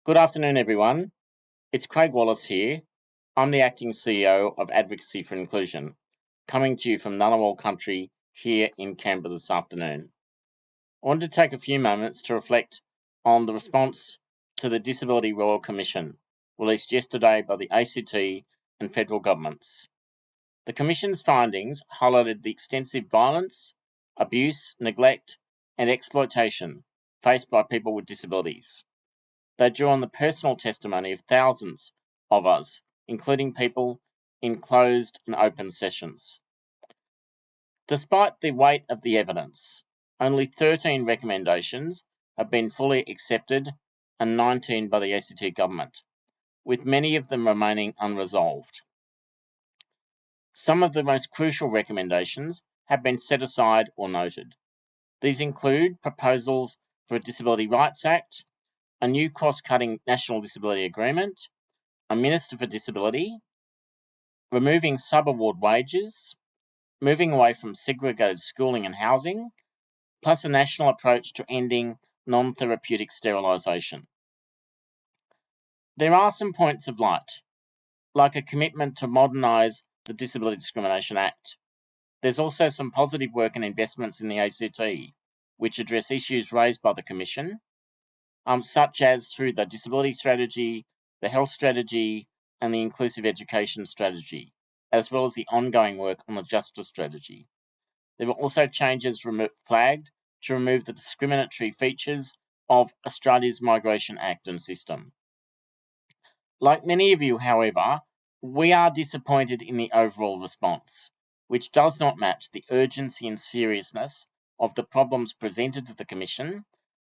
Good afternoon, everyone. It's Craig Wallace here. I'm the acting CEO of Advocacy for Inclusion, coming to you from Ngunnawal country here in Canberra this afternoon. I wanted to take a few moments to reflect on the response to the Disability Royal Commission released yesterday by the ACT and federal governments. The Commission's findings highlighted the extensive violence, abuse, neglect, and exploitation faced by people with disabilities. They drew on the personal testimony of thousands of us, including people in closed and open sessions. Despite the weight of the evidence, only 13 recommendations have been fully accepted and 19 by the ACT government, with many of them remaining unresolved. Some of the most crucial recommendations have been set aside or noted. These include proposals for a Disability Rights Act, a new cross-cutting national disability agreement, a Minister for Disability, removing sub-award wages, moving away from segregated schooling and housing, plus a national approach to ending non-therapeutic sterilisation. There are some points of light, like a commitment to modernise the Disability Discrimination Act. There's also some positive work and investments in the ACT, which address issues raised by the Commission, such as through the Disability Strategy, the Health Strategy, and the Inclusive Education Strategy, as well as the ongoing work on the Justice Strategy. There were also changes flagged to remove the discriminatory features of Australia's Migration Act and system. Like many of you, however, we are disappointed in the overall response, which does not match the urgency and seriousness of the problems presented to the Commission,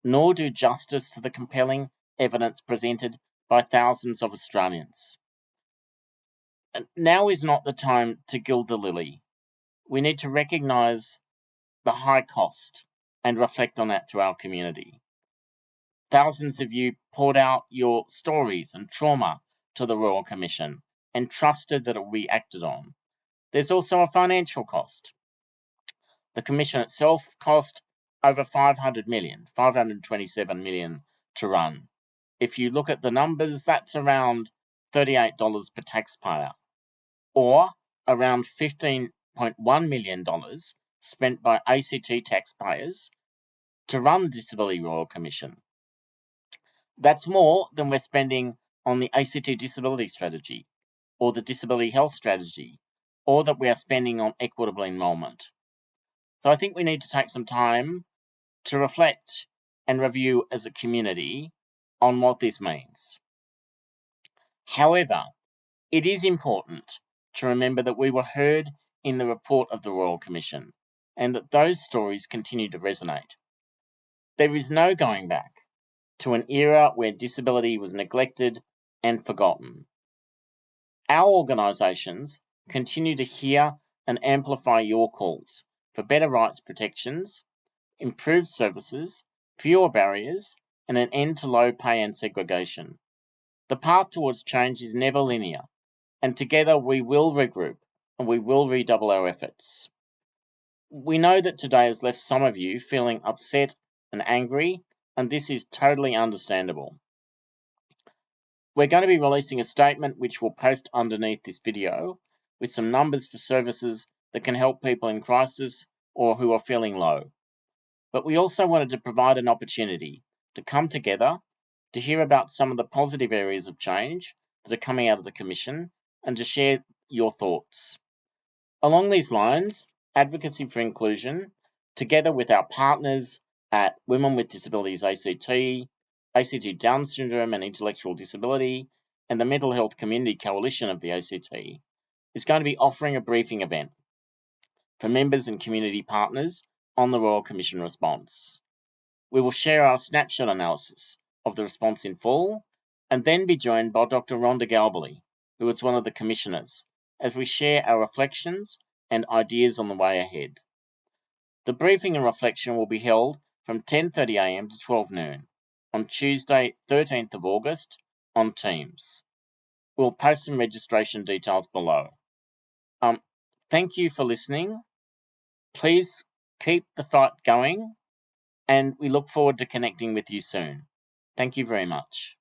nor do justice to the compelling evidence presented by thousands of Australians. Now is not the time to gild the lily. We need to recognise the high cost and reflect on that to our community. Thousands of you poured out your stories and trauma to the Royal Commission and trusted that it will be acted on. There's also a financial cost. The Commission itself cost over $527 million to run. If you look at the numbers, that's around $38 per taxpayer, or around $15.1 million spent by ACT taxpayers to run the Disability Royal Commission. That's more than we're spending on the ACT Disability Strategy, or the Disability Health Strategy, or that we are spending on equitable enrolment. So I think we need to take some time to reflect and review as a community on what this means. However, it is important to remember that we were heard in the report of the Royal Commission and that those stories continue to resonate. There is no going back to an era where disability was neglected and forgotten. Our organisations continue to hear and amplify your calls for better rights protections, improved services, fewer barriers, and an end to low pay and segregation. The path towards change is never linear, and together we will regroup and we will redouble our efforts. We know that today has left some of you feeling upset and angry, and this is totally understandable. We're going to be releasing a statement which we'll post underneath this video with some numbers for services that can help people in crisis or who are feeling low. But we also wanted to provide an opportunity to come together to hear about some of the positive areas of change that are coming out of the Commission and to share your thoughts. Along these lines, Advocacy for Inclusion, together with our partners at Women with Disabilities ACT, ACT Down Syndrome and Intellectual Disability, and the Mental Health Community Coalition of the ACT, is going to be offering a briefing event for members and community partners on the Royal Commission response. We will share our snapshot analysis of the response in full and then be joined by Dr. Rhonda Galbally, who is one of the commissioners, as we share our reflections and ideas on the way ahead. The briefing and reflection will be held from 10:30 a.m. to 12 noon on Tuesday, 13th of August on Teams. We'll post some registration details below. Thank you for listening. Please keep the fight going, and we look forward to connecting with you soon. Thank you very much.